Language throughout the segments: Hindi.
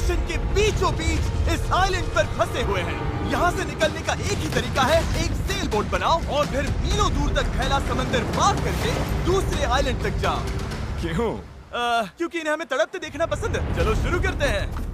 ओशन के बीचों बीच इस आइलैंड पर फंसे हुए हैं। यहाँ से निकलने का एक ही तरीका है, एक सेल बोट बनाओ और फिर मीलों दूर तक फैला समंदर पार करके दूसरे आइलैंड तक जाओ। क्यों? क्योंकि इन्हें हमें तड़पते देखना पसंद है। चलो शुरू करते हैं।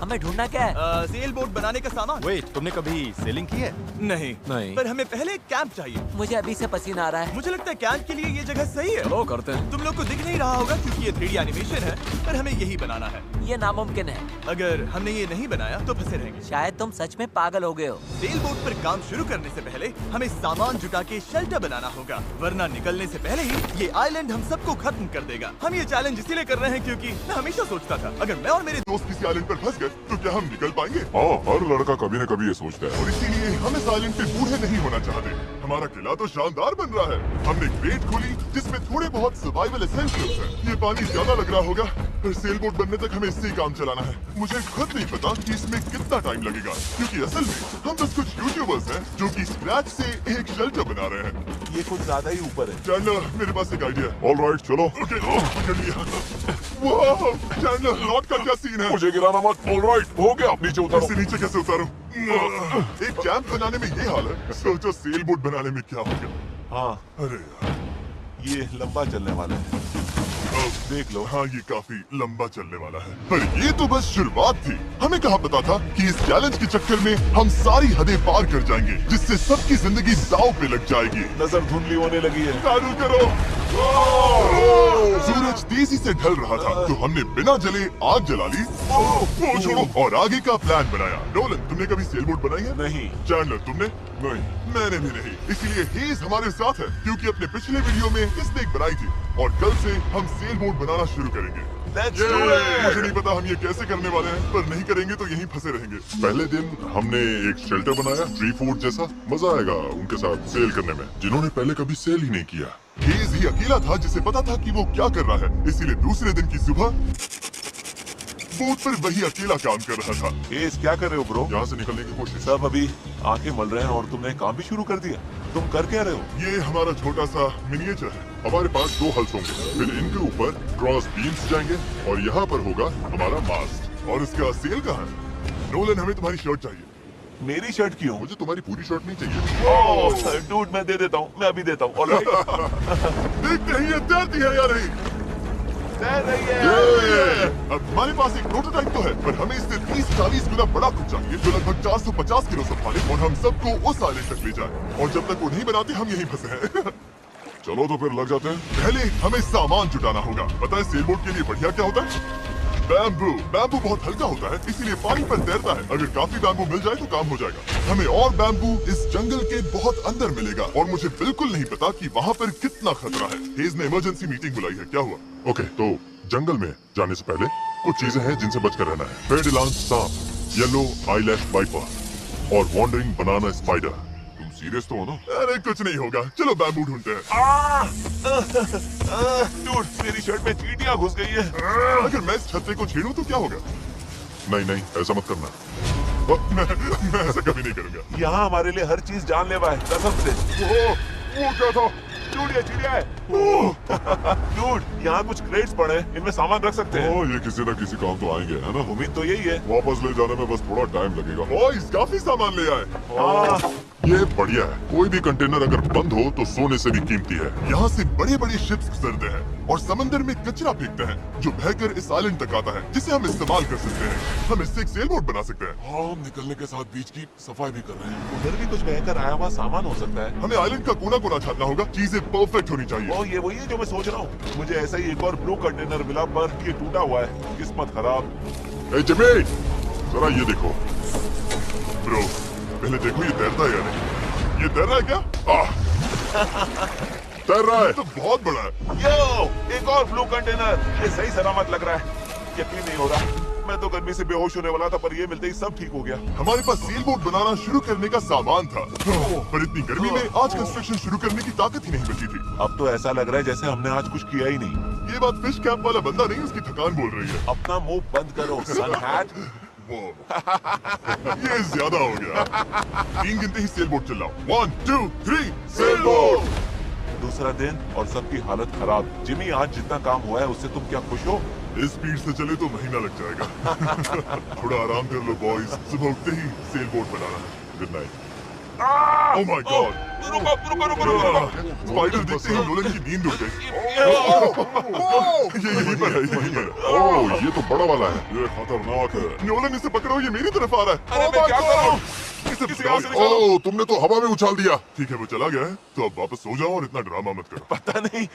हमें ढूंढना क्या है? सेल बोट बनाने का सामान। वेट, तुमने कभी सेलिंग की है? नहीं, पर हमें पहले एक कैंप चाहिए। मुझे अभी से पसीना आ रहा है। मुझे लगता है कैंप के लिए ये जगह सही है। चलो करते हैं। तुम लोग को दिख नहीं रहा होगा क्योंकि ये 3D एनिमेशन है, पर हमें यही बनाना है। ये नामुमकिन है। अगर हमने ये नहीं बनाया तो फंसे रहेंगे। शायद तुम सच में पागल हो गए हो। सेल बोट पर काम शुरू करने से पहले हमें सामान जुटा के शेल्टर बनाना होगा, वरना निकलने से पहले ही ये आइलैंड हम सबको खत्म कर देगा। हम ये चैलेंज इसीलिए कर रहे हैं क्योंकि मैं हमेशा सोचता था अगर मैं और मेरे दोस्त किसी आइलैंड पर फंस गए तो क्या हम निकल पाएंगे? हाँ, हर लड़का कभी न कभी ये सोचता है और इसीलिए हम इस आइलैंड पे बूढ़े नहीं होना चाहते। हमारा किला तो शानदार बन रहा है। हमने क्रेट खोली जिसमें थोड़े बहुत सर्वाइवल एसेंशियल्स हैं। ये पानी ज्यादा लग रहा होगा, पर सेल बोट बनने तक हमें इससे ही काम चलाना है। मुझे खुद नहीं पता कि इसमें कितना टाइम लगेगा, क्योंकि असल में हम बस कुछ यूट्यूबर्स हैं जो कि स्क्रैच से एक शेल्टर बना रहे हैं। ये कुछ ज्यादा ही ऊपर है। चैंडलर, मेरे पास एक आइडिया है। ऑलराइट, चलो। ओके, पकड़ लिया। वाह, चैंडलर, लॉट का क्या सीन है? मुझे गिराना मत। ऑलराइट, हो गया, नीचे उतारो। इससे नीचे कैसे उतारूं? एक कैंप बनाने में ये हाल है, सोचो सेल बोट बनाने में क्या होगा। हाँ, अरे यार, ये लंबा चलने वाला है। देख लो। हाँ, ये काफी लंबा चलने वाला है, पर ये तो बस शुरुआत थी। हमें कहाँ पता था कि इस चैलेंज के चक्कर में हम सारी हदें पार कर जाएंगे, जिससे सबकी जिंदगी दांव पे लग जाएगी। नजर धुंधली होने लगी है। चालू करो। सूरज तेजी से ढल रहा था, तो हमने बिना जले आग जला ली। वो छोड़ो, और आगे का प्लान बनाया। नोलन, तुमने कभी सेल बोट बनाई है? नहीं। चैंडलर, तुमने? नहीं। मैंने भी नहीं। इसलिए हेज हमारे साथ है, क्योंकि अपने पिछले वीडियो में इसने एक बनाई थी, और कल से हम सेल बोट बनाना शुरू करेंगे। मुझे नहीं पता हम ये कैसे करने वाले हैं, पर नहीं करेंगे तो यहीं फंसे रहेंगे। पहले दिन हमने एक शेल्टर बनाया, ट्री फूड जैसा। मजा आएगा उनके साथ सेल करने में, जिन्होंने पहले कभी सेल ही नहीं किया। हेज ही अकेला था जिसे पता था कि वो क्या कर रहा है, इसीलिए दूसरे दिन की सुबह बोट पर वही अकेला काम कर रहा था। एस, क्या कर रहे हो ब्रो? यहाँ से निकलने की कोशिश। सब अभी आंखें मल रहे हैं और तुमने काम भी शुरू कर दिया। तुम कर क्या रहे हो? ये हमारा छोटा सा मिनिएचर है। हमारे पास 2 हल्स होंगे, फिर इनके ऊपर क्रॉस बीम्स जाएंगे और यहाँ पर होगा हमारा मास्ट। और इसका सेल कहाँ है? नोलन, हमें तुम्हारी शर्ट चाहिए। मेरी शर्ट क्यों? मुझे तुम्हारी पूरी शर्ट नहीं चाहिए। डूड, मैं दे देता हूँ, मैं अभी देता हूँ। देखते ही ये तैरती है या नहीं? तैर रही है। अब हमारे पास एक प्रोटोटाइप तो है, पर हमें इससे 30-40 गुना बड़ा कुछ चाहिए, जो लगभग 450 किलो संभाले और हम सबको उस आइलैंड तक ले जाए। और जब तक वो नहीं बनाते, हम यहीं फंसे हैं। चलो तो फिर लग जाते हैं। पहले हमें सामान जुटाना होगा। पता है सेल बोट के लिए बढ़िया क्या होता है? बैम्बू। बैम्बू बहुत हल्का होता है, इसीलिए पानी पर तैरता है। अगर काफी बैम्बू मिल जाए तो काम हो जाएगा। हमें और बैम्बू इस जंगल के बहुत अंदर मिलेगा, और मुझे बिल्कुल नहीं पता कि वहाँ पर कितना खतरा है। हेज ने इमरजेंसी मीटिंग बुलाई है। क्या हुआ? ओके, तो जंगल में जाने से पहले कुछ चीजें हैं जिनसे बचकर रहना है। फेडिलान सांप, येलो आईलैश वाइपर और वॉन्डरिंग बनाना स्पाइडर। तुम सीरियस तो हो ना? अरे कुछ नहीं होगा, चलो बैम्बू ढूंढते हैं। डूड, मेरी शर्ट में चींटियां घुस गई है। अगर मैं इस छत्ते को छेड़ूं तो क्या होगा? नहीं नहीं, ऐसा मत करना। मैं ऐसा कभी नहीं करूंगा। यहाँ हमारे लिए हर चीज जानलेवा है, कसम से। वो क्या था? डूड, ये चिड़िया है। डूड, यहाँ कुछ क्रेट्स पड़े हैं, इनमें सामान रख सकते हैं। ये किसी न किसी काम तो आएंगे, है ना? उम्मीद तो यही है। वापस ले जाने में बस थोड़ा टाइम लगेगा। बॉयज, काफी सामान ले आए। ये बढ़िया है। कोई भी कंटेनर अगर बंद हो तो सोने से भी कीमती है। यहाँ से बड़े बड़े शिप्स गुजरते हैं और समंदर में कचरा फेंकते हैं, जो बहकर इस आइलैंड तक आता है, जिसे हम इस्तेमाल कर सकते हैं। हम इससे एक सेल बोट बना सकते हैं। हम निकलने के साथ बीच की सफाई भी कर रहे हैं। उधर भी कुछ बहकर आया हुआ सामान हो सकता है। हमें आइलैंड का कोना कोना छानना होगा, चीजें परफेक्ट होनी चाहिए। और ये वही है जो मैं सोच रहा हूँ। मुझे ऐसा ही एक और ब्लू कंटेनर मिला, पर ये टूटा हुआ है। किस्मत खराब। ए जिमी, जरा ये देखो। ब्रो, पहले देखो ये तैरता है या नहीं। ये तैर रहा है क्या? तैर रहा है। तो बहुत बड़ा है। यो, एक और ब्लू कंटेनर। ये सही सलामत लग रहा है। यकीन नहीं हो रहा। मैं तो गर्मी से बेहोश होने वाला था, पर ये मिलते ही सब ठीक हो गया। हमारे पास सेल बोट बनाना शुरू करने का सामान था, पर इतनी गर्मी में आज कंस्ट्रक्शन शुरू करने की ताकत ही नहीं बची थी। अब तो ऐसा लग रहा है जैसे हमने आज कुछ किया ही नहीं। ये बात फिश कैंप वाला बंदा नहीं, उसकी थकान बोल रही है। अपना मुंह बंद करो, सन हैट। ये ज्यादा हो गया। 3 गिनते ही सेल बोट चलाओ। 1 2 3 सेल बोट। दूसरा दिन और सबकी हालत खराब। जिमी, आज जितना काम हुआ है उससे तुम क्या खुश हो? इस स्पीड से चले तो महीना लग जाएगा। थोड़ा आराम कर लो बॉयज, सुबह उठते ही सेल बोट बनाना है। Good night. Oh my God, रुको। स्पाइडर देखते ही नोलन की नींद उड़ गई। ये यहीं पर है, यहीं पर। ओह, ये तो बड़ा वाला है। ये खतरनाक है। नोलन इसे पकड़ो, ये मेरी तरफ आ रहा है। अरे मैं क्या करूं? इसे किसी और से निकालो। ओह, तुमने तो हवा में उछाल दिया। ठीक है, वो चला गया है, तो अब वापस सो जाओ और इतना ड्रामा मत करो। पता नहीं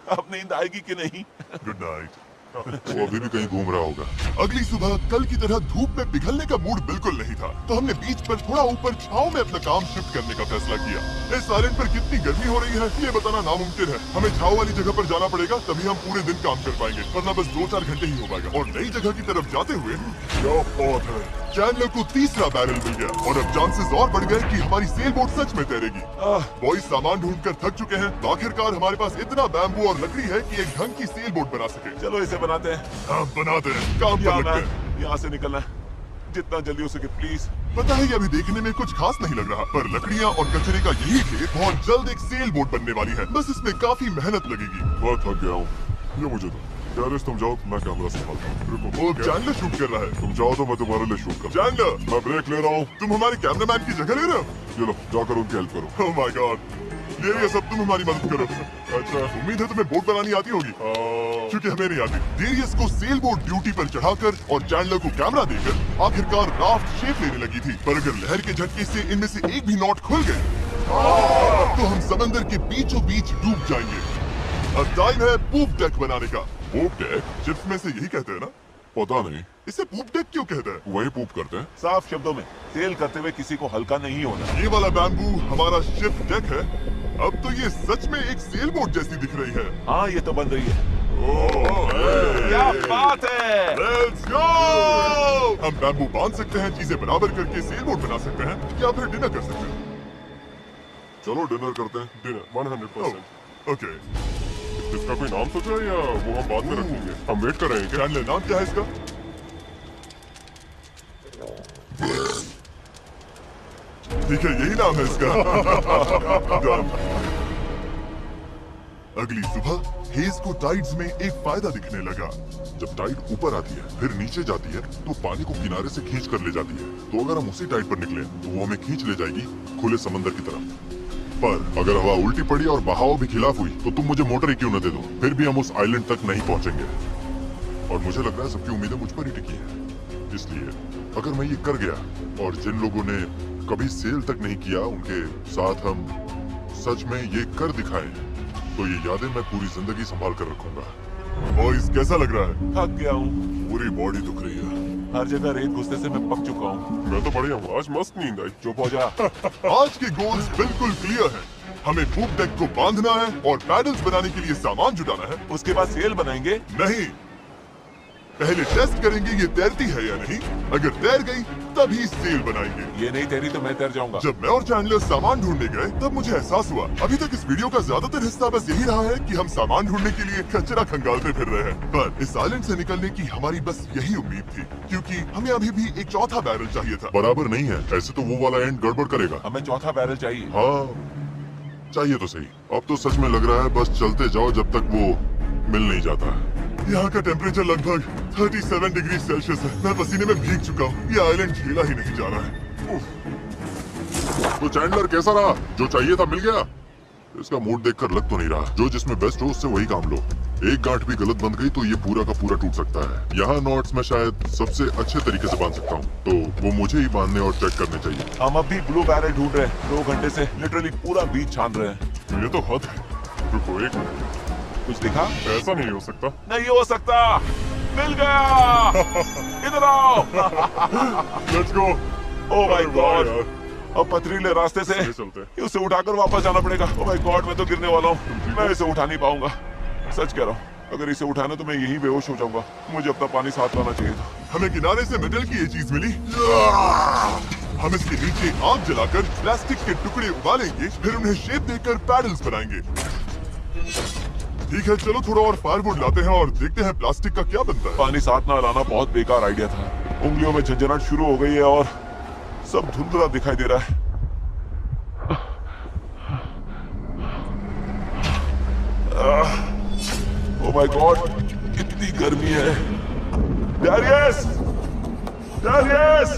अब नींद आएगी कि नहीं। Good night. वो अभी भी कहीं घूम रहा होगा। अगली सुबह कल की तरह धूप में पिघलने का मूड बिल्कुल नहीं था, तो हमने बीच पर थोड़ा ऊपर छांव में अपना काम शिफ्ट करने का फैसला किया। इस आइलैंड पर कितनी गर्मी हो रही है ये बताना नामुमकिन है। हमें छांव वाली जगह पर जाना पड़ेगा, तभी हम पूरे दिन काम कर पाएंगे, वरना बस 2-4 घंटे ही हो पाएगा। और नई जगह की तरफ जाते हुए क्या बात है, चैंडलर को तीसरा बैरल मिल गया और अब चांसेस और बढ़ गए कि हमारी सेल बोट सच में तैरेगी। बॉयज सामान ढूंढकर थक चुके हैं, तो आखिरकार हमारे पास इतना बैम्बू और लकड़ी है कि एक ढंग की सेल बोट बना सके। चलो इसे बनाते हैं। हाँ, बनाते हैं, काम पर लगते हैं। यहाँ से निकलना है जितना जल्दी हो सके प्लीज। पता है ये अभी देखने में कुछ खास नहीं लग रहा, पर लकड़ियाँ और कचरे का यही खेत बहुत जल्द एक सेल बोट बनने वाली है। बस इसमें काफी मेहनत लगेगी। बहुत थक गया हूँ, ये मुझे दो। गैरेज तुम जाओ, मैं कैमरा संभालता हूँ। रुको, वो चैंडलर शूट कर रहा है। तुम जाओ तो मैं तुम्हारे लिए शूट कर। चैंडलर, मैं ब्रेक ले रहा हूँ। तुम हमारे कैमरामैन की जगह ले रहे हो? चलो जाकर उनकी हेल्प करो। ओह माय गॉड, ये सब तुम हमारी मदद करो। अच्छा, उम्मीद है तुम्हें बोट बनानी आती होगी, क्योंकि हमें नहीं आती। डेरियस को सेल बोट ड्यूटी पर चढ़ाकर और चैंडलर को कैमरा देकर आखिरकार राफ्ट शेप लेने लगी थी, पर अगर लहर के झटके से इनमें से एक भी नॉट खुल गए तो हम समंदर के बीचों बीच डूब जाएंगे। अब टाइम है पूप डेक बनाने का। पूप डेक? शिप्स में से यही कहते हैं ना? पता नहीं, इसे पूप डेक क्यों कहते हैं? वही पूप करते हैं। साफ शब्दों में, सेल करते हुए किसी को हल्का नहीं होना। ये वाला बैम्बू हमारा शिप डेक है। अब तो ये सच में एक सेल बोट जैसी दिख रही है। हाँ, ये तो बन रही है। ओह, क्या बात है! Let's go! हम बैम्बू बांध सकते हैं, चीजें बराबर करके सेल बोट बना सकते हैं, या फिर डिनर कर सकते हैं। चलो डिनर करते हैं। डिनर 100%। ओके, इसका कोई नाम सोचा है या वो हम बाद में रखेंगे? हम वेट कर रहे हैं। क्या नाम क्या है इसका? ठीक है, यही नाम है इसका। अगली सुबह हेज को टाइड्स में एक फायदा दिखने लगा। जब टाइड ऊपर आती है फिर नीचे जाती है तो पानी को किनारे से खींच कर ले जाती है। तो अगर हम उसी टाइड पर निकले तो वो हमें खींच ले जाएगी खुले समंदर की तरफ। पर अगर हवा उल्टी पड़ी और बहाव भी खिलाफ हुई तो तुम मुझे मोटर ही क्यों न दे दो, फिर भी हम उस आइलैंड तक नहीं पहुंचेंगे। और मुझे लग रहा है सबकी उम्मीदें मुझ पर ही टिकी है। इसलिए अगर मैं ये कर गया और जिन लोगों ने कभी सेल तक नहीं किया उनके साथ हम सच में ये कर दिखाएं, तो ये यादें मैं पूरी जिंदगी संभाल कर रखूंगा। बॉयज, कैसा लग रहा है? थक गया हूँ, पूरी बॉडी दुख रही है। हर जगह रेत घुसने से मैं पक चुका हूँ। मैं तो बढ़िया हूँ, आज मस्त नींद आई। चुप हो जा। आज के गोल्स बिल्कुल क्लियर हैं। हमें पूप डेक को बांधना है और पैडल्स बनाने के लिए सामान जुटाना है। उसके बाद सेल बनाएंगे। नहीं, पहले टेस्ट करेंगे ये तैरती है या नहीं। अगर तैर गई तभी सेल बनाएंगे। ये नहीं तैरी तो मैं तैर जाऊंगा। जब मैं और चैंडलर सामान ढूंढने गए तब मुझे एहसास हुआ अभी तक इस वीडियो का ज्यादातर हिस्सा बस यही रहा है कि हम सामान ढूंढने के लिए कचरा खंगालते फिर रहे हैं। पर इस आइलैंड से निकलने की हमारी बस यही उम्मीद थी, क्योंकि हमें अभी भी एक चौथा बैरल चाहिए था। बराबर नहीं है, ऐसे तो वो वाला एंड गड़बड़ करेगा। हमें चौथा बैरल चाहिए। हाँ, चाहिए तो सही। अब तो सच में लग रहा है बस चलते जाओ जब तक वो मिल नहीं जाता। यहाँ का टेम्परेचर लगभग 37 डिग्री सेल्सियस है। मैं पसीने में भीग चुका हूँ। ये आइलैंड झेला ही नहीं जा रहा है। तो चैंडलर कैसा रहा? जो चाहिए था मिल गया? इसका मूड देखकर लग तो नहीं रहा। जो जिसमें बेस्ट हो उससे वही काम लो। एक गांठ भी गलत बंध गई तो ये पूरा का पूरा टूट सकता है। यहाँ नॉट्स मैं शायद सबसे अच्छे तरीके से बांध सकता हूँ, तो वो मुझे ही बांधने और चेक करने चाहिए। हम अब भी ब्लू बैरल ढूंढ रहे हैं। 2 घंटे से लिटरली पूरा बीच छान रहे हैं। ये तो हद है। रुको एक मिनट, कुछ दिखा? ऐसा नहीं हो सकता। नहीं हो सकता। मिल गया। इधर आओ। Let's go. Oh my God, अब पथरीले रास्ते से चलते। उसे उठाकर वापस जाना पड़ेगा। ओह माय गॉड, मैं तो गिरने वाला हूँ। मैं इसे उठा नहीं पाऊंगा, सच कह रहा हूँ। अगर इसे उठाना तो मैं यहीं बेहोश हो जाऊंगा। मुझे अपना पानी साथ लाना चाहिए था। हमें किनारे से मेटल की ये चीज मिली। हम इसके नीचे आग जलाकर प्लास्टिक के टुकड़े उबालेंगे, फिर उन्हें शेप देकर पैडल्स बनाएंगे। ठीक है, चलो थोड़ा और फायरवुड लाते हैं और देखते हैं प्लास्टिक का क्या बनता है। पानी साथ ना लाना बहुत बेकार आइडिया था। उंगलियों में झंझनाहट शुरू हो गई है और सब धुंधला दिखाई दे रहा है। ओह माय गॉड, कितनी गर्मी है। Darius! Darius!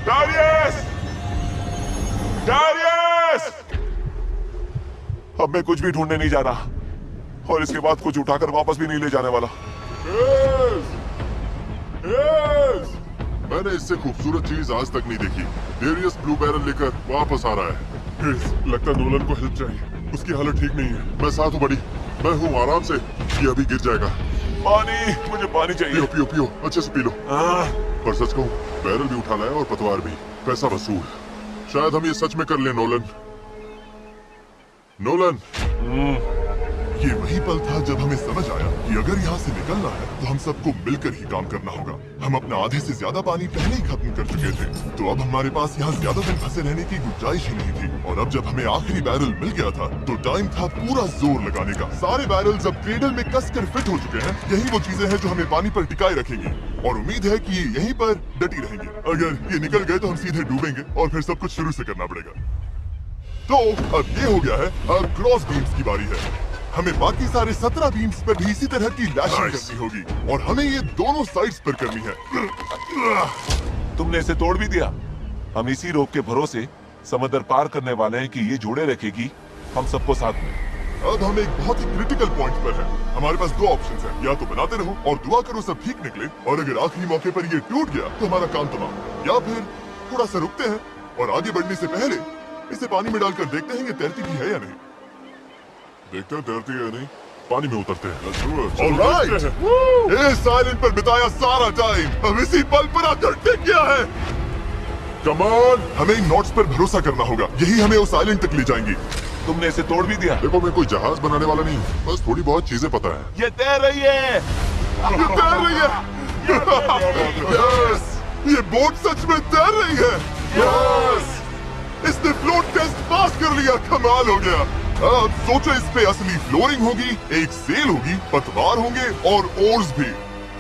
Darius! Darius! अब मैं कुछ भी ढूंढने नहीं जा रहा और इसके बाद कुछ उठाकर वापस भी नहीं ले जाने वाला। मैंने इससे खूबसूरत चीज आज तक नहीं देखी। डेरियस ब्लू बैरल लेकर वापस आ रहा है। लगता है नोलन को हेल्प चाहिए, उसकी हालत ठीक नहीं है। मैं साथ हूँ बड़ी, मैं हूँ, आराम से, ये अभी गिर जाएगा। पानी, मुझे पानी चाहिए। पियो पियो पियो, अच्छे से पी लो। पर सच कहूँ, बैरल भी उठा लाया और पतवार भी, पैसा वसूल। शायद हम ये सच में कर लें नोलन। नोलन, ये वही पल था जब हमें समझ आया कि अगर यहाँ से निकलना है तो हम सबको मिलकर ही काम करना होगा। हम अपना आधे से ज्यादा पानी पहले ही खत्म कर चुके थे, तो अब हमारे पास यहाँ ज्यादा दिन फंसे रहने की गुंजाइश ही नहीं थी। और अब जब हमें आखिरी बैरल मिल गया था तो टाइम था पूरा जोर लगाने का। सारे बैरल्स अब क्रेडल में कसकर फिट हो चुके हैं। यही वो चीजें हैं जो हमें पानी पर टिकाए रखेंगी और उम्मीद है कि ये यहीं पर डटी रहेंगे। अगर ये निकल गए तो हम सीधे डूबेंगे और फिर सब कुछ शुरू से करना पड़ेगा। तो अब ये हो गया है, अब क्रॉस बीम्स की बारी है। हमें बाकी सारे 17 बीम्स पर भी इसी तरह की लैशिंग करनी होगी और हमें ये दोनों साइड्स पर करनी है। तुमने इसे तोड़ भी दिया। हम इसी रोक के भरोसे समंदर पार करने वाले हैं कि ये जोड़े रखेगी हम सबको साथ में। अब हम एक बहुत ही क्रिटिकल पॉइंट पर हैं। हमारे पास दो ऑप्शंस हैं, या तो बनाते रहो और दुआ करो सब ठीक निकले, और अगर आखिरी मौके पर ये टूट गया तो हमारा काम तमाम, या फिर थोड़ा सा रुकते हैं और आगे बढ़ने से पहले इसे पानी में डालकर देखते हैं ये तैरती भी है या नहीं। देखते हैं तैरती है या नहीं, पानी में उतरते हैं। ऑलराइट, इस आइलैंड पर बिताया सारा टाइम अब इसी पल पर आकर टिक गया है। कम ऑन, हमें इन नोट्स पर भरोसा करना होगा, यही हमें उस आइलैंड तक ले जाएंगी। तुमने इसे तोड़ भी दिया। देखो, मैं कोई जहाज बनाने वाला नहीं, बस थोड़ी बहुत चीजें पता है। ये तैर रही है। ये तैर रही है। यस, ये बोट सच में तैर रही है। यस, इसने फ्लोट टेस्ट पास कर लिया। कमाल हो गया। अब सोचो, इस पे असली फ्लोरिंग होगी, एक सेल होगी, पतवार होंगे और ओर्स भी।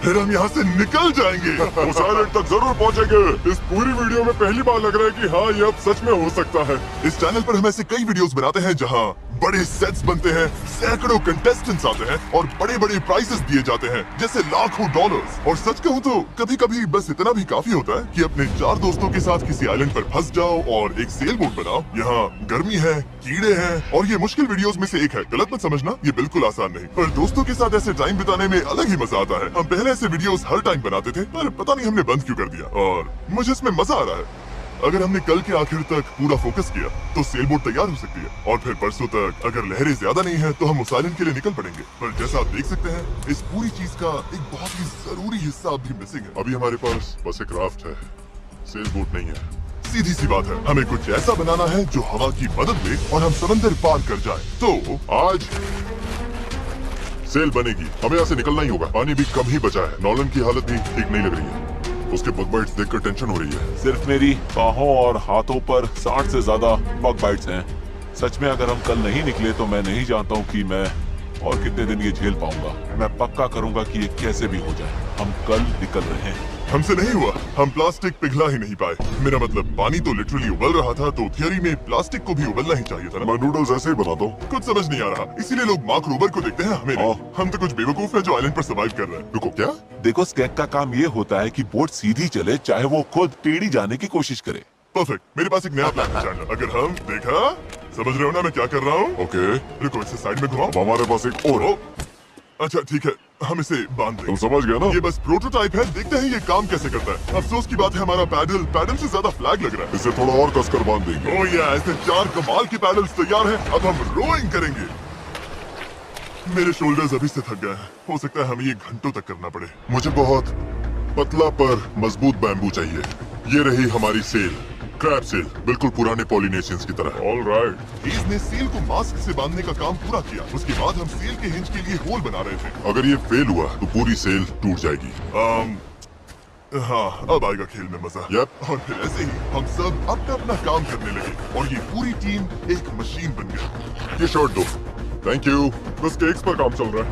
फिर हम यहाँ से निकल जाएंगे। उस आइलैंड तक जरूर पहुँचेंगे। इस पूरी वीडियो में पहली बार लग रहा है कि हाँ, ये अब सच में हो सकता है। इस चैनल पर हम ऐसे कई वीडियोस बनाते हैं जहाँ बड़े सेट्स बनते हैं, सैकड़ों कंटेस्टेंट्स आते हैं और बड़े बड़े प्राइजेस दिए जाते हैं, जैसे लाखों डॉलर्स। और सच कहूँ तो कभी कभी बस इतना भी काफी होता है कि अपने 4 दोस्तों के साथ किसी आइलैंड पर फंस जाओ और एक सेल बोट बनाओ। यहाँ गर्मी है, कीड़े हैं और ये मुश्किल वीडियोस में से एक है। गलत मत समझना, ये बिल्कुल आसान नहीं, पर दोस्तों के साथ ऐसे टाइम बिताने में अलग ही मजा आता है। हम पहले ऐसे वीडियोस हर टाइम बनाते थे, पर पता नहीं हमने बंद क्यों कर दिया, और मुझे इसमें मजा आ रहा है। अगर हमने कल के आखिर तक पूरा फोकस किया तो सेल बोट तैयार हो सकती है, और फिर परसों तक अगर लहरें ज्यादा नहीं है तो हम उस आइलैंड के लिए निकल पड़ेंगे। पर जैसा आप देख सकते हैं, इस पूरी चीज का एक बहुत ही जरूरी हिस्सा अभी मिसिंग है। अभी हमारे पास बस एक राफ्ट है, सेल बोट नहीं है। सीधी सी बात है, हमें कुछ ऐसा बनाना है जो हवा की मदद ले और हम समंदर पार कर जाए। तो आज सेल बनेगी, हमें यहाँ से निकलना ही होगा। पानी भी कम ही बचा है, नॉलन की हालत भी ठीक नहीं लग रही है, उसके बग बाइट्स देखकर टेंशन हो रही है। सिर्फ मेरी बाहों और हाथों पर 60 से ज्यादा बग बाइट्स हैं। सच में अगर हम कल नहीं निकले तो मैं नहीं जानता हूँ कि मैं और कितने दिन ये झेल पाऊंगा। मैं पक्का करूंगा कि ये कैसे भी हो जाए। हम कल निकल रहे हैं। हमसे नहीं हुआ, हम प्लास्टिक पिघला ही नहीं पाए। मेरा मतलब, पानी तो लिटरली उबल रहा था, तो थियरी में प्लास्टिक को भी उबलना ही चाहिए था ना। मैं नूडल्स ऐसे ही बनाता हूँ। कुछ समझ नहीं आ रहा, इसीलिए लोग मार्क रोबर को देखते हैं, हमें नहीं। हम तो कुछ बेवकूफ है जो आइलैंड पर सर्वाइव कर रहे हैं। रुको, क्या? देखो, स्कैक का काम ये होता है कि बोट सीधी चले, चाहे वो खुद टेढ़ी जाने की कोशिश करे। परफेक्ट, मेरे पास एक नया प्लान है चैनल। अगर हम देखा, समझ रहे हो ना मैं क्या कर रहा हूँ? ओके, रुको, इसे साइड में घुमाओ। हमारे पास एक और। अच्छा ठीक है, हम इसे बांध देंगे। तुम समझ गए ना? ये बस प्रोटोटाइप है, देखते हैं ये काम कैसे करता है। अफसोस की बात है, हमारा पैडल से ज्यादा फ्लैग लग रहा है। इसे थोड़ा और कसकर बांध देंगे। ओह या, ऐसे 4 कमाल के पैडल्स तैयार हैं। अब हम रोइंग करेंगे। मेरे शोल्डर्स अभी से थक गए हैं, हो सकता है हमें ये घंटों तक करना पड़े। मुझे बहुत पतला पर मजबूत बैम्बू चाहिए। ये रही हमारी सेल, क्रैब सेल, बिल्कुल पुराने पॉलिनेशियंस की तरह। ऑलराइट, हीज ने सेल को मास्क से बांधने का काम पूरा किया। उसके बाद हम सेल के हिंज के लिए होल बना रहे थे। अगर ये फेल हुआ तो पूरी सेल टूट जाएगी। हाँ, अब आएगा खेल में मजा। यप, और फिर ऐसे ही हम सब अपना अपना काम करने लगे और ये पूरी टीम एक मशीन बन गई। ये शर्ट दो। Thank you. बस केक्स पर काम चल रहा है।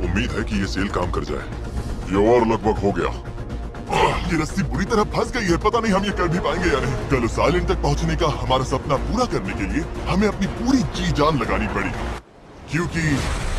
उम्मीद है कि ये सेल काम कर जाए। ये और लगभग हो गया। ये रस्सी बुरी तरह फंस गई है, पता नहीं हम ये कर भी पाएंगे या नहीं। कल उस आइलैंड तक पहुंचने का हमारा सपना पूरा करने के लिए हमें अपनी पूरी जी जान लगानी पड़ी, क्योंकि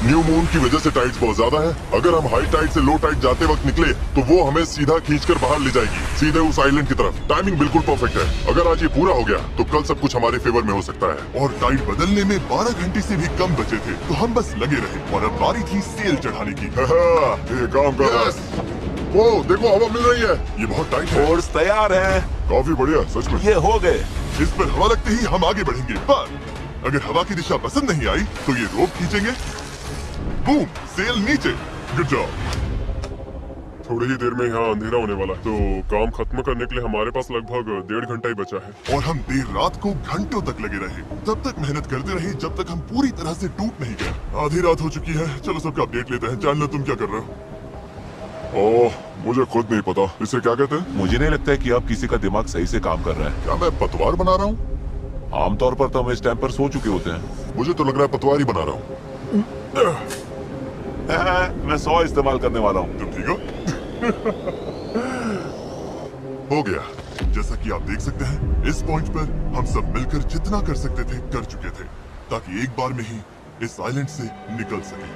न्यू मून की वजह से टाइड्स बहुत ज्यादा है। अगर हम हाई टाइड से लो टाइड जाते वक्त निकले तो वो हमें सीधा खींचकर बाहर ले जाएगी, सीधे उस आइलैंड की तरफ। टाइमिंग बिल्कुल परफेक्ट है। अगर आज ये पूरा हो गया तो कल सब कुछ हमारे फेवर में हो सकता है। और टाइड बदलने में 12 घंटे से भी कम बचे थे, तो हम बस लगे रहे और अब बारी थी सेल चढ़ाने की। ये काम कर रहा है। वो देखो हवा मिल रही है, ये बहुत टाइट है। फोर्स तैयार है। काफी बढ़िया, सच में। ये हो गए। इस पर हवा लगते ही हम आगे बढ़ेंगे, पर अगर हवा की दिशा पसंद नहीं आई तो ये रोप खींचेंगे। बूम, सेल नीचे। Good job. थोड़ी ही देर में यहाँ अंधेरा होने वाला है, तो काम खत्म करने के लिए हमारे पास लगभग 1.5 घंटा ही बचा है। और हम देर रात को घंटों तक लगे रहे, तब तक मेहनत करते रहे जब तक हम पूरी तरह से टूट नहीं गए। आधी रात हो चुकी है, चलो सबका अपडेट लेते हैं। जानना तुम क्या कर रहे हो? ओह, मुझे खुद नहीं पता इसे क्या कहते हैं। मुझे नहीं लगता है कि अब किसी का दिमाग सही से काम कर रहा है। क्या मैं पतवार बना रहा हूँ? आमतौर पर तो हम इस टाइम पर सो चुके होते हैं। मुझे तो लग रहा है पतवार ही बना रहा हूँ। मैं 100 इस्तेमाल करने वाला हूँ। तुम ठीक हो? हो गया। जैसा कि आप देख सकते हैं, इस पॉइंट पर हम सब मिलकर जितना कर सकते थे कर चुके थे, ताकि एक बार में ही इस आइलैंड से निकल सके।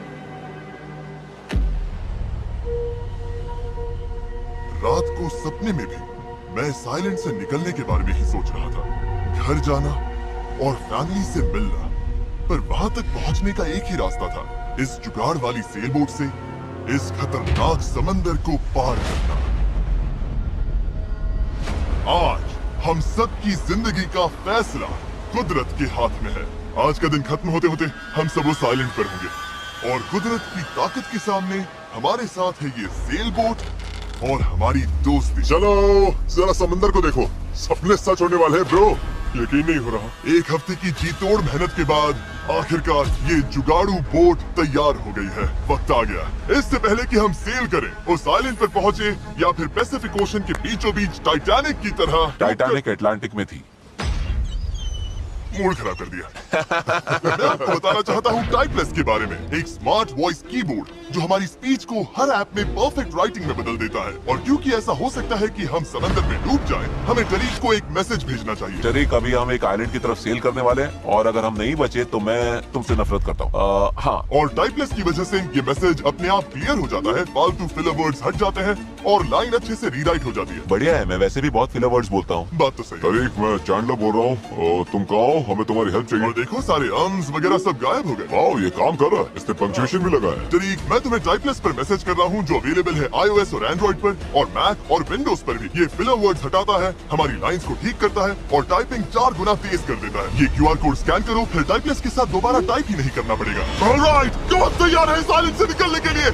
रात को सपने में भी मैं इस आइलैंड से निकलने के बारे में ही सोच रहा था। घर जाना और फैमिली से मिलना, पर वहां तक पहुंचने का एक ही रास्ता था, इस जुगाड़ वाली सेल बोट से इस खतरनाक समंदर को पार करना। आज हम सब की जिंदगी का फैसला कुदरत के हाथ में है। आज का दिन खत्म होते होते हम सब उस आइलैंड पर होंगे और कुदरत की ताकत के सामने हमारे साथ है ये सेल बोट और हमारी दोस्ती। चलो जरा समंदर को देखो, सपने सच होने वाले हैं ब्रो। यकीन नहीं हो रहा। एक हफ्ते की जी तोड़ मेहनत के बाद आखिरकार ये जुगाड़ू बोट तैयार हो गई है। वक्त आ गया, इससे पहले कि हम सेल करें, उस आइलैंड पर पहुंचे या फिर पैसिफिक ओशन के बीचों बीच टाइटैनिक की तरह। टाइटैनिक अटलांटिक में थी। मूड खराब कर दिया। मैं आपको बताना चाहता हूँ टाइपलेस के बारे में, एक स्मार्ट वॉइस कीबोर्ड जो हमारी स्पीच को हर ऐप में परफेक्ट राइटिंग में बदल देता है। और क्योंकि ऐसा हो सकता है कि हम समंदर में डूब जाएं, हमें टरीक को एक मैसेज भेजना चाहिए। टरीक, अभी हम एक आइलैंड की तरफ सेल करने वाले हैं और अगर हम नहीं बचे तो मैं तुमसे नफरत करता हूँ। हाँ, और टाइपलेस की वजह से ये मैसेज अपने आप क्लियर हो जाता है, फालतू फिलर वर्ड्स हट जाते हैं और लाइन अच्छे से रीराइट हो जाती है। बढ़िया है। मैं वैसे भी बहुत फिलर वर्ड्स बोलता हूँ। बात तो सही है। तरीक, मैं चैंडलर बोल रहा हूँ। तुम कहो, हमें तुम्हारी हेल्प चाहिए। और देखो सारे अम्स वगैरह सब गायब हो गए। वाओ, ये काम कर रहा है। इसने पंक्चुएशन भी लगा है। तरीक, मैं तुम्हें टाइपलेस पर मैसेज कर रहा हूँ जो अवेलेबल है iOS और एंड्रॉइड पर और मैक और विंडोज पर भी। ये फिलर वर्ड्स हटाता है, हमारी लाइंस को ठीक करता है और टाइपिंग 4 गुना तेज कर देता है। ये QR कोड स्कैन करो, फिर टाइपलेस के साथ दोबारा टाइप ही नहीं करना पड़ेगा। ऑलराइट, कौन तैयार है इस आइलैंड से निकलने के लिए?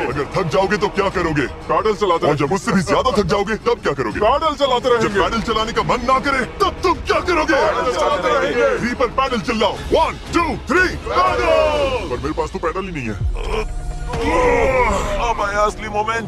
अगर थक जाओगे तो क्या करोगे? पैडल चलाते और जब उससे भी ज्यादा थक जाओगे तब क्या करोगे? पैडल चलाते जब रहेंगे। पैडल चलाने का मन ना करे तब तुम क्या करोगे? पैडल चलाते रहेंगे। 3 पर पैडल चिल्लाओ। 1 2 3 पैडल। पर मेरे पास तो पैडल ही नहीं है। अब आया असली मोमेंट।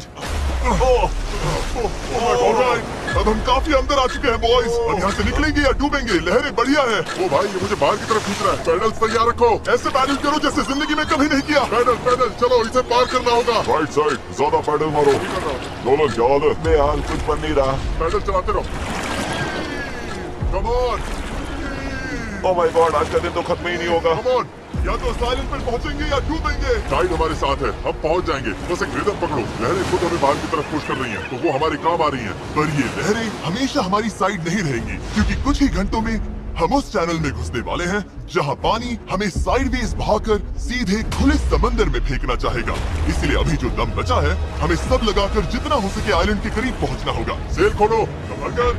ऑलराइट, अब हम काफी अंदर आ चुके हैं बॉयज। अब यहाँ से निकलेंगे या डूबेंगे? लहरें बढ़िया है। ओ भाई, ये मुझे बाहर की तरफ खींच रहा है। पैडल तैयार रखो। ऐसे पैडल करो जैसे जिंदगी में कभी नहीं किया। पैडल पैडल, चलो इसे पार करना होगा। राइट साइड, ज्यादा पैडल मारो। नोलन, क्या हाल है? बेहाल, कुछ बन नहीं रहा। पैडल चलाते रहो। Come on, oh my God, आज का दिन तो खत्म ही नहीं होगा। Come on. या तो इस आइलैंड पर पहुंचेंगे या डूबेंगे। टाइड हमारे साथ है, हम पहुंच जाएंगे। बस एक रिदम पकड़ो। लहरें खुद हमें बाहर की तरफ पुश कर रही हैं, तो वो हमारे काम आ रही हैं। पर ये लहरें हमेशा हमारी साइड नहीं रहेंगी, क्योंकि कुछ ही घंटों में हम उस चैनल में घुसने वाले हैं जहां पानी हमें साइडवेज बहाकर सीधे खुले समंदर में फेंकना चाहेगा। इसलिए अभी जो दम बचा है, हमें सब लगाकर जितना हो सके आइलैंड के करीब पहुंचना होगा। सेल खोलो। ओके,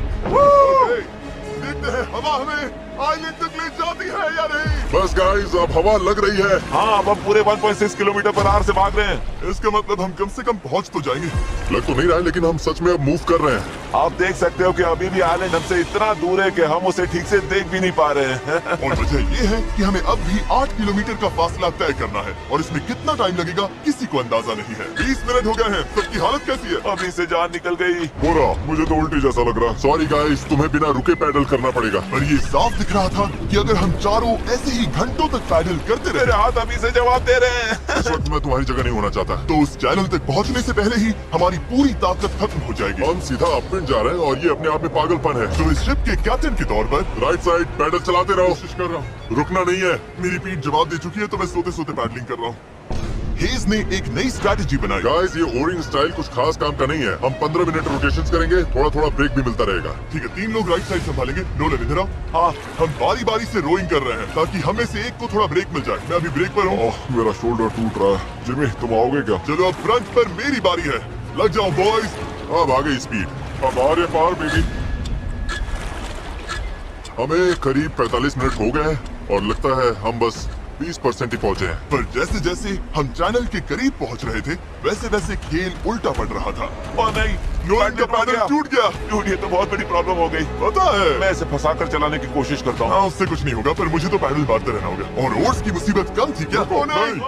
देखते हैं हवा हमें आइलैंड तक ले जाती है या नहीं। बस गाइस, अब हवा लग रही है। हाँ, अब हम पूरे 1.6 किलोमीटर पर आवर से भाग रहे हैं। इसका मतलब हम कम से कम पहुंच तो जाएंगे। लग तो नहीं रहा है, लेकिन हम सच में अब मूव कर रहे हैं। आप देख सकते हो कि अभी भी आइलैंड हमसे इतना दूर है कि हम उसे ठीक से देख भी नहीं पा रहे हैं। और वजह ये है कि हमें अब भी 8 किलोमीटर का फासला तय करना है और इसमें कितना टाइम लगेगा किसी को अंदाजा नहीं है। 20 मिनट हो गए हैं। सबकी हालत कैसी है? अभी से जान निकल गई। बोरा, मुझे तो उल्टी जैसा लग रहा है। सॉरी गाइस, तुम्हें बिना रुके पैडल करना पड़ेगा। पर ये साफ दिख रहा था कि अगर हम चारों ऐसे ही घंटों तक पैडल करते मेरे रहे, हाथ अभी से जवाब दे रहे हैं। इस वक्त मैं तुम्हारी जगह नहीं होना चाहता, तो उस चैनल तक पहुंचने से पहले ही हमारी पूरी ताकत खत्म हो जाएगी। हम सीधा अपने विंड जा रहा है और ये अपने आप में पागलपन है। तो इस शिप के कैप्टन के तौर पर राइट साइड पैडल चलाते रहो। कोशिश कर रहा हूँ, रुकना नहीं है। मेरी पीठ जवाब दे चुकी है, तो मैं सोते सोते पैडलिंग कर रहा हूँ। हेज ने एक नई स्ट्रैटेजी बनाई। गाइस, ये ओरिंग स्टाइल कुछ खास काम का नहीं है। हम 15 मिनट रोटेशंस करेंगे, थोड़ा थोड़ा ब्रेक भी मिलता रहेगा। ठीक है, 3 लोग राइट साइड संभालेंगे। नोलन इधर आओ। हाँ, हम बारी बारी से रोइंग कर रहे हैं ताकि हमें से एक को थोड़ा ब्रेक मिल जाए। मैं अभी ब्रेक पर हूँ। मेरा शोल्डर टूट रहा है। जिमी, तुम आओगे क्या? चलो अब फ्रंट पर मेरी बारी है। लग जाओ बॉयज। अब आ गई स्पीड, अब आ रहे पार बेबी। हमें करीब 45 मिनट हो गए हैं और लगता है हम बस 20% ही पहुंचे हैं। पर जैसे जैसे हम चैनल के करीब पहुंच रहे थे, वैसे वैसे खेल उल्टा पड़ रहा था। ओ नहीं, नोलन का पैडल टूट गया। टूट, ये तो बहुत बड़ी प्रॉब्लम हो गई। पता है, मैं इसे फंसाकर चलाने की कोशिश करता हूँ। हाँ, उससे कुछ नहीं होगा, पर मुझे तो पैडल मारते रहना होगा। और ओट्स की मुसीबत कम थी क्या? ओ नहीं,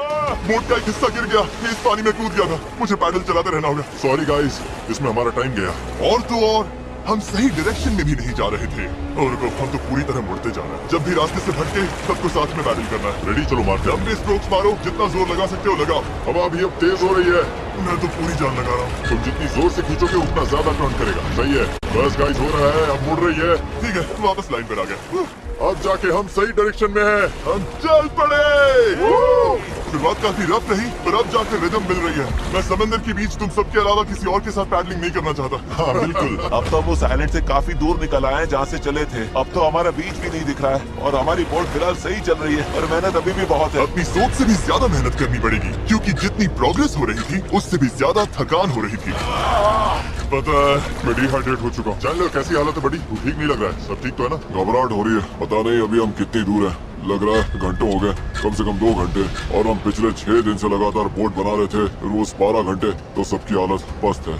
बोट का एक हिस्सा गिर गया। मैं इस पानी में कूद गया था। मुझे पैडल चलाते रहना होगा। सॉरी गाइस, इसमें हमारा टाइम गया। और तो और हम सही डायरेक्शन में भी नहीं जा रहे थे। और हम तो पूरी तरह मुड़ते जा रहे हैं। जब भी रास्ते से भटके, सबको साथ में पैडल करना है। रेडी, चलो मारते हैं। लंबे स्ट्रोक्स मारो, जितना जोर लगा सकते हो लगाओ। हवा भी अब तेज हो रही है। मैं तो पूरी जान लगा रहा हूँ। तुम जितनी जोर से खींचोगे उतना ज्यादा टर्न करेगा। सही है, बस गाइस हो रहा है, अब मुड़ रही है। ठीक है, वापस लाइन पर आ गए। अब जाके हम सही डायरेक्शन में हैं। हम चल पड़े। शुरुआत काफी रफ रही, पर अब जाकर रिदम मिल रही है। मैं समंदर के बीच तुम सबके अलावा किसी और के साथ पैडलिंग नहीं करना चाहता। हाँ बिल्कुल। अब तो हम उस आइलैंड से काफी दूर निकल आए हैं जहाँ से चले थे। अब तो हमारा बीच भी नहीं दिख रहा है और हमारी बोट फिलहाल सही चल रही है, पर मेहनत अभी भी बहुत है। अपनी सोच से भी ज्यादा मेहनत करनी पड़ेगी, क्योंकि जितनी प्रोग्रेस हो रही थी उससे भी ज्यादा थकान हो रही थी। पता है, मैं डिहाइड्रेट हो चुका हूँ। चल, कैसी हालत है बड़ी? ठीक नहीं लग रहा है? सब ठीक तो है ना? घबराहट हो रही है। पता नहीं अभी हम कितनी दूर है। लग रहा है घंटों हो गए, कम से कम 2 घंटे। और हम पिछले 6 दिन से लगातार बोट बना रहे थे, रोज 12 घंटे। तो सबकी हालत पस्त है।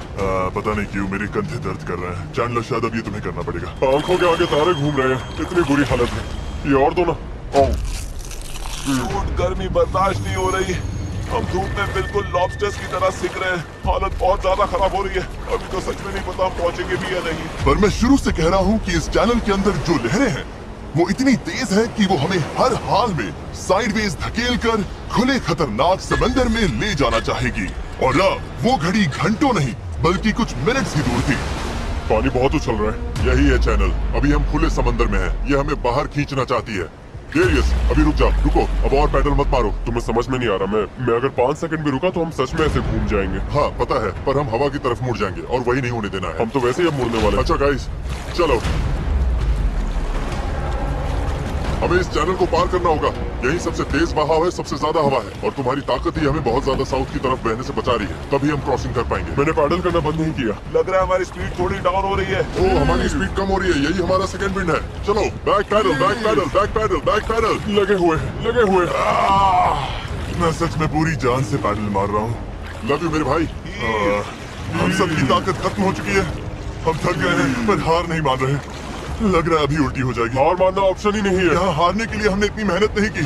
पता नहीं क्यों मेरे कंधे दर्द कर रहे हैं। चैंडलर, शायद अब ये तुम्हें करना पड़ेगा। आंखों के आगे तारे घूम रहे हैं, इतनी बुरी हालत है। ये और दो ना। धूप, गर्मी बर्दाश्त नहीं हो रही। हम धूप में बिल्कुल लॉबस्टर्स की तरह सिक रहे हैं। हालत बहुत ज्यादा खराब हो रही है। अभी तो सच में नहीं पता हम पहुंचेंगे भी या नहीं। पर मैं शुरू से कह रहा हूँ कि इस चैनल के अंदर जो लहरें हैं वो इतनी तेज है कि वो हमें हर हाल में साइडवेज धकेल कर खुले खतरनाक समंदर में ले जाना चाहेगी। और अब वो घड़ी घंटों नहीं बल्कि कुछ मिनट्स ही दूर थी। पानी बहुत उछल रहा है। यही है चैनल। अभी हम खुले समंदर में हैं। ये हमें बाहर खींचना चाहती है। डेरियस, अभी रुक जा। रुको, अब और पैडल मत मारो। तुम्हें समझ में नहीं आ रहा, मैं अगर 5 सेकंड भी रुका तो हम सच में ऐसे घूम जाएंगे। हाँ पता है, पर हम हवा की तरफ मुड़ जाएंगे और वही नहीं होने देना है। हम तो वैसे ही अब मुड़ने वाले। अच्छा गाइस, चलो, हमें इस चैनल को पार करना होगा। यही सबसे तेज बहाव है, सबसे ज्यादा हवा है और तुम्हारी ताकत ही हमें बहुत ज्यादा साउथ की तरफ बहने से बचा रही है। तभी हम क्रॉसिंग कर पाएंगे। मैंने पैडल करना बंद नहीं किया। लग रहा है हमारी स्पीड थोड़ी डाउन हो रही है। ओ, हमारी स्पीड कम हो रही है। यही हमारा सेकंड विंड है। चलो, back paddle, back paddle, back paddle, back paddle. लगे हुए, लगे हुए। मैं सच में पूरी जान से पैडल मार रहा हूँ। लव यू मेरे भाई। हम सबकी ताकत खत्म हो चुकी है। हम थक गए हैं, पर हार नहीं मान रहे। लग रहा है अभी उल्टी हो जाएगी। हार मानना ऑप्शन ही नहीं है। यहाँ हारने के लिए हमने इतनी मेहनत नहीं की।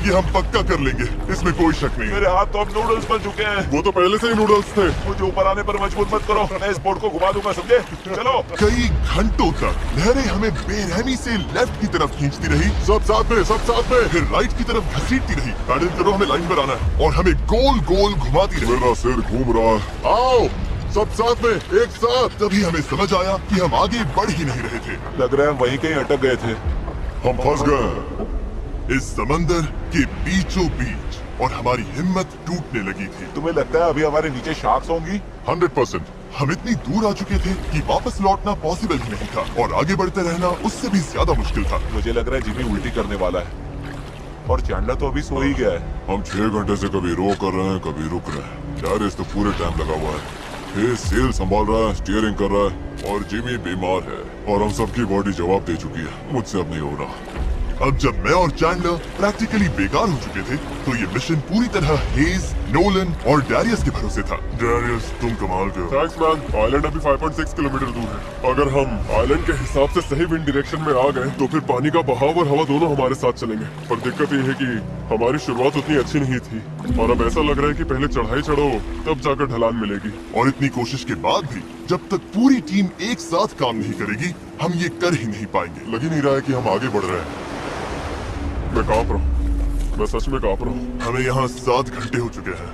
ये हम पक्का कर लेंगे, इसमें कोई शक नहीं है। मेरे हाथ तो अब नूडल्स बन चुके हैं। वो तो पहले से ही नूडल्स थे। मुझे ऊपर आने पर मजबूर मत करो, मैं इस बोट को घुमा दूंगा, समझे? चलो। कई घंटों तक लहरें हमें बेरहमी से लेफ्ट की तरफ खींचती रही। सब साथ में, सब साथ में। फिर राइट की तरफ घसीटती रही। पैडल करो, हमें लाइन पर आना है। और हमें गोल गोल घुमाती रही। मेरा सिर घूम रहा है। आओ सब साथ में, एक साथ। तभी हमें समझ आया कि हम आगे बढ़ ही नहीं रहे थे। लग रहा है वहीं कहीं अटक गए थे। हम फंस गए इस समंदर के बीचों बीच और हमारी हिम्मत टूटने लगी थी। तुम्हें लगता है अभी हमारे नीचे शार्क्स होंगी? 100%। हम इतनी दूर आ चुके थे कि वापस लौटना पॉसिबल ही नहीं था और आगे बढ़ते रहना उससे भी ज्यादा मुश्किल था। मुझे लग रहा है जिमी उल्टी करने वाला है और चैंडलर तो अभी सो ही गया है। हम 6 घंटे से कभी रो कर रहे हैं, कभी रुक रहे हैं। डैरियस तो पूरे टाइम लगा हुआ है। ये सेल संभाल रहा है, स्टीयरिंग कर रहा है और जिमी बीमार है और हम सबकी बॉडी जवाब दे चुकी है। मुझसे अब नहीं हो रहा। अब जब मैं और चैंडलर प्रैक्टिकली बेकार हो चुके थे, तो ये मिशन पूरी तरह हेज, नोलन और डैरियस के भरोसे था। डैरियस, तुम कमाल के हो। Thanks man. आइलैंड अभी 5.6 किलोमीटर दूर है। अगर हम आइलैंड के हिसाब से सही विंड डायरेक्शन में आ गए तो फिर पानी का बहाव और हवा दोनों हमारे साथ चलेंगे। पर दिक्कत ये है कि हमारी शुरुआत उतनी अच्छी नहीं थी और अब ऐसा लग रहा है कि पहले चढ़ाई चढ़ो तब जाकर ढलान मिलेगी। और इतनी कोशिश के बाद भी जब तक पूरी टीम एक साथ काम नहीं करेगी, हम ये कर ही नहीं पाएंगे। लग ही नहीं रहा है कि हम आगे बढ़ रहे हैं। मैं कांप रहा हूँ, मैं सच में कांप रहा हूँ। हमें यहाँ 7 घंटे हो चुके हैं।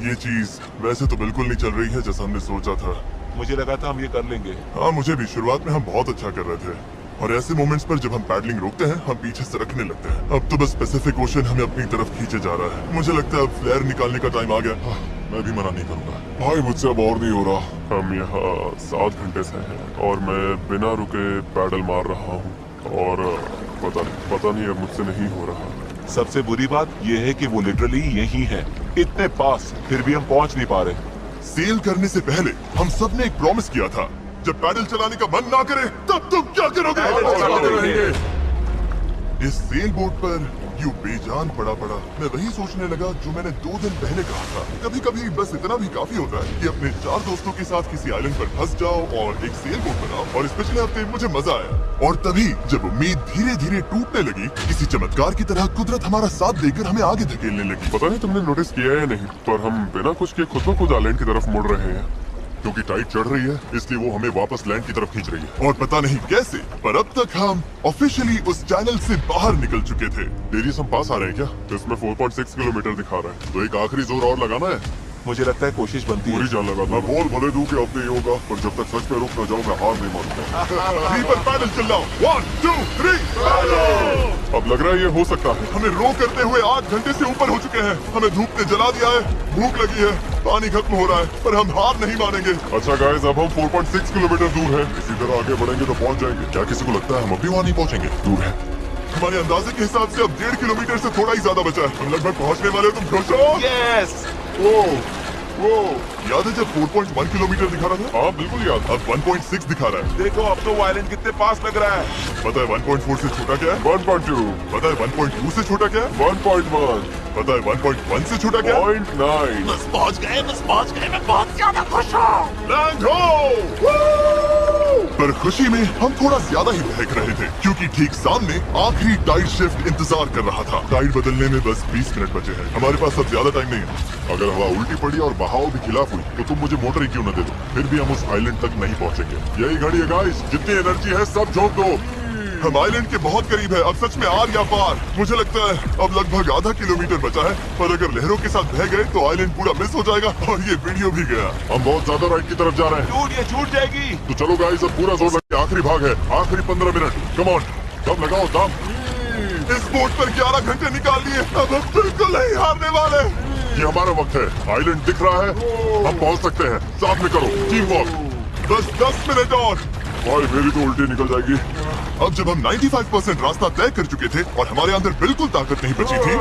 ये चीज वैसे तो बिल्कुल नहीं चल रही है जैसा हमने सोचा था। मुझे लगा था हम ये कर लेंगे। हाँ मुझे भी, शुरुआत में हम बहुत अच्छा कर रहे थे और ऐसे मोमेंट्स पर जब हम पैडलिंग रोकते हैं हम पीछे सरकने लगते हैं। अब तो बस पैसिफिक ओशन हमें अपनी तरफ खींचे जा रहा है। मुझे लगता है अब फ्लेयर निकालने का टाइम आ गया। मैं भी मना नहीं करूंगा। भाई मुझसे अब और नहीं हो रहा। हम यहाँ 7 घंटे से हैं और मैं बिना रुके पैडल मार रहा हूँ और पता नहीं अब मुझसे नहीं हो रहा। सबसे बुरी बात यह है कि वो लिटरली यही है, इतने पास, फिर भी हम पहुंच नहीं पा रहे। सेल करने से पहले हम सब ने एक प्रॉमिस किया था, जब पैडल चलाने का मन ना करे तब तुम क्या करोगे? इस सेल बोट पर यूं बेजान पड़ा मैं वही सोचने लगा जो मैंने 2 दिन पहले कहा था। कभी कभी बस इतना भी काफी होता है कि अपने 4 दोस्तों के साथ किसी आइलैंड पर फंस जाओ और एक सेल बोट बनाओ। और इस पिछले हफ्ते मुझे मजा आया और तभी जब उम्मीद धीरे धीरे टूटने लगी, किसी चमत्कार की तरह कुदरत हमारा साथ देकर हमें आगे धकेलने लगी। पता नहीं तुमने नोटिस किया है नहीं, पर हम बिना कुछ के खुद ब खुद आइलैंड की तरफ मुड़ रहे हैं क्योंकि टाइड चढ़ रही है, इसलिए वो हमें वापस लैंड की तरफ खींच रही है। और पता नहीं कैसे, पर अब तक हम ऑफिशियली उस चैनल से बाहर निकल चुके थे। डेरियस हम पास आ रहे हैं क्या? तो इसमें 4.6 किलोमीटर दिखा रहा है, तो एक आखिरी जोर और लगाना है। मुझे लगता है कोशिश बनती है। पूरी जान लगा। मैं बोल भले दूं कि अब नहीं होगा, पर जब तक सच में रुक न जाऊं मैं हार नहीं मानता। 3 पर पैडल चिल्लाओ, 1 2 3। अब लग रहा है ये हो सकता है। हमें रो करते हुए 8 घंटे से ऊपर हो चुके हैं। हमें धूप ने जला दिया है, भूख लगी है, पानी खत्म हो रहा है, पर हम हार नहीं मानेंगे। अच्छा गाइस, अब हम 4.6 किलोमीटर दूर हैं। इसी तरह आगे बढ़ेंगे तो पहुंच जाएंगे। क्या किसी को लगता है हम अभी वहाँ नहीं पहुंचेंगे? दूर है। हमारे अंदाजे के हिसाब से अब 1.5 किलोमीटर से थोड़ा ही ज्यादा बचा है। हम लगभग पहुंचने वाले हो। तुम खुश हो? यस। वो याद है जब 4.1 किलोमीटर दिखा रहा था? हाँ बिल्कुल याद। अब 1.6 दिखा रहा है। देखो अब तो वो आइलैंड कितने पास लग रहा है। पता है 1.4 से छोटा क्या है? 1.2। पता है 1.2 से छोटा क्या है? 1.1। पता है 1.1 से छोटा क्या है? 0.9। बस पहुंच गए, मैं बहुत ज्यादा खुश हूँ। लैंड हो! पर खुशी में हम थोड़ा ज्यादा ही बहक रहे थे क्योंकि ठीक सामने आखिरी टाइड शिफ्ट इंतजार कर रहा था। टाइड बदलने में बस 20 मिनट बचे हैं। हमारे पास अब ज्यादा टाइम नहीं है। अगर हवा उल्टी पड़ी और बहाव भी खिलाफ हुई तो तुम मुझे मोटर ही क्यों न दे दो, फिर भी हम उस आइलैंड तक नहीं पहुंचेंगे। यही घड़ी है गाइस, जितनी एनर्जी है सब झोंक दो। हम आइलैंड के बहुत करीब है। अब सच में आर या पार। मुझे लगता है अब लगभग आधा किलोमीटर बचा है, पर अगर लहरों के साथ बह गए तो आइलैंड पूरा मिस हो जाएगा और ये वीडियो भी गया। हम बहुत ज्यादा राइट की तरफ जा रहे हैं। छूट ये छूट जाएगी। तो चलो गाइस, अब पूरा जोर लगे। आखिरी भाग है, आखिरी 15 मिनट। कम ऑन, दम लगाओ दम। इस बोट पर 11 घंटे निकाल लिए। अब हम बिल्कुल नहीं हारने वाले। ये हमारा वक्त है। आइलैंड दिख रहा है, हम पहुंच सकते हैं। साथ में करो, टीम वर्क। बस 10 मिनट और। भाई मेरी तो उल्टी निकल जाएगी। अब जब हम 95% रास्ता तय कर चुके थे और हमारे अंदर बिल्कुल ताकत नहीं बची थी,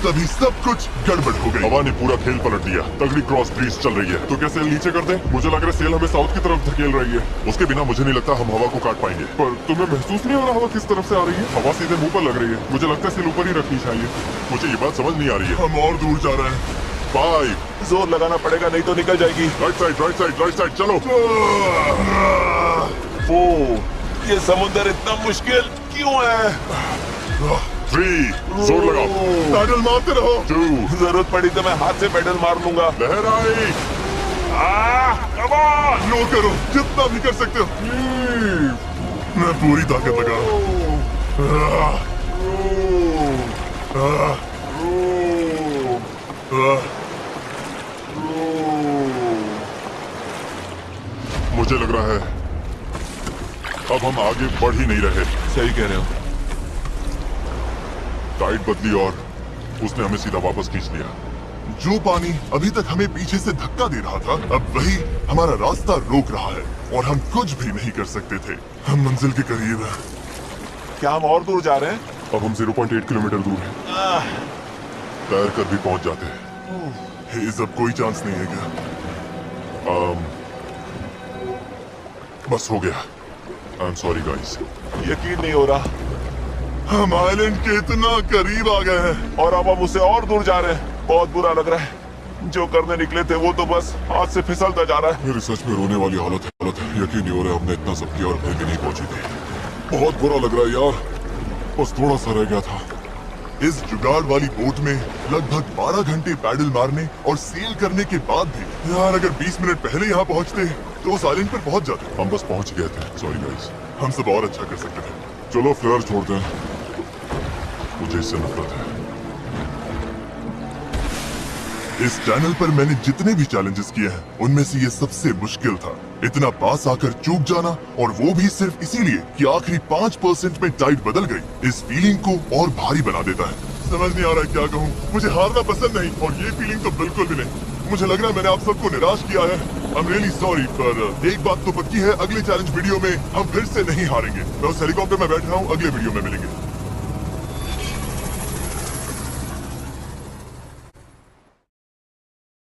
तभी सब कुछ गड़बड़ हो गई। हवा ने पूरा खेल पलट दिया। तगड़ी क्रॉस ब्रीज चल रही है। तो क्या सेल नीचे कर दें? मुझे लग रहा है सेल हमें साउथ की तरफ धकेल रही है। उसके बिना मुझे नहीं लगता हम हवा को काट पाएंगे। पर तुम्हें महसूस नहीं हो रहा हवा किस तरफ से आ रही है? हवा सीधे मुंह पर लग रही है। मुझे लगता है सेल ऊपर ही रखनी चाहिए। मुझे ये बात समझ नहीं आ रही है। हम और दूर जा रहे हैं। 5। जोर लगाना पड़ेगा नहीं तो निकल जाएगी। Right side, right side, right side, चलो। 4। ये समुद्र इतना मुश्किल क्यों है? 3। जोर लगाओ। पैडल मारते रहो। 2। जरूरत पड़ी तो मैं हाथ से पेडल मार लूंगा। लहर आई। Come on. लो करो जितना भी कर सकते हो। मैं पूरी ताकत लगा मुझे लग रहा है अब हम आगे बढ़ ही नहीं रहे। सही कह रहे हो। टाइड बदली और उसने हमें सीधा वापस खींच लिया। जो पानी अभी तक हमें पीछे से धक्का दे रहा था, अब वही हमारा रास्ता रोक रहा है और हम कुछ भी नहीं कर सकते थे। हम मंजिल के करीब हैं। क्या हम और दूर जा रहे हैं? अब हम 0.8 किलोमीटर दूर हैं। तैर कर भी पहुंच जाते हैं। हेज, अब कोई चांस नहीं है क्या? बस हो गया। I am sorry guys. यकीन नहीं हो रहा। हम आइलैंड के इतना करीब आ गए हैं और अब हम उससे और दूर जा रहे हैं। बहुत बुरा लग रहा है। जो करने निकले थे वो तो बस हाथ से फिसलता जा रहा है। मेरी सच में रोने वाली हालत है। यकीन नहीं हो रहा हमने इतना सब किया और फिर भी नहीं पहुंची थी। बहुत बुरा लग रहा है यार। बस थोड़ा सा रह गया था। इस जुगाड़ वाली बोट में लगभग 12 घंटे पैडल मारने और सेल करने के बाद भी यार, अगर 20 मिनट पहले यहाँ पहुँचते तो उस आइलैंड पर पहुँच जाते। हम बस पहुंच गए थे। Sorry guys. हम सब और अच्छा कर सकते थे। चलो फ्लेयर छोड़ते हैं। मुझे इससे नफरत है। इस चैनल पर मैंने जितने भी चैलेंजेस किए हैं उनमें से ये सबसे मुश्किल था। इतना पास आकर चूक जाना, और वो भी सिर्फ इसीलिए कि आखिरी 5% में टाइट बदल गई, इस फीलिंग को और भारी बना देता है। समझ नहीं आ रहा है क्या कहूँ। मुझे हारना पसंद नहीं, और ये फीलिंग तो बिल्कुल भी नहीं। मुझे लग रहा है मैंने आप सबको निराश किया है। I'm really sorry, पर एक बात तो पक्की है, अगले चैलेंज वीडियो में हम फिर से नहीं हारेंगे। मैं उस हेलीकॉप्टर में बैठ रहा हूँ, अगले वीडियो में मिलेंगे।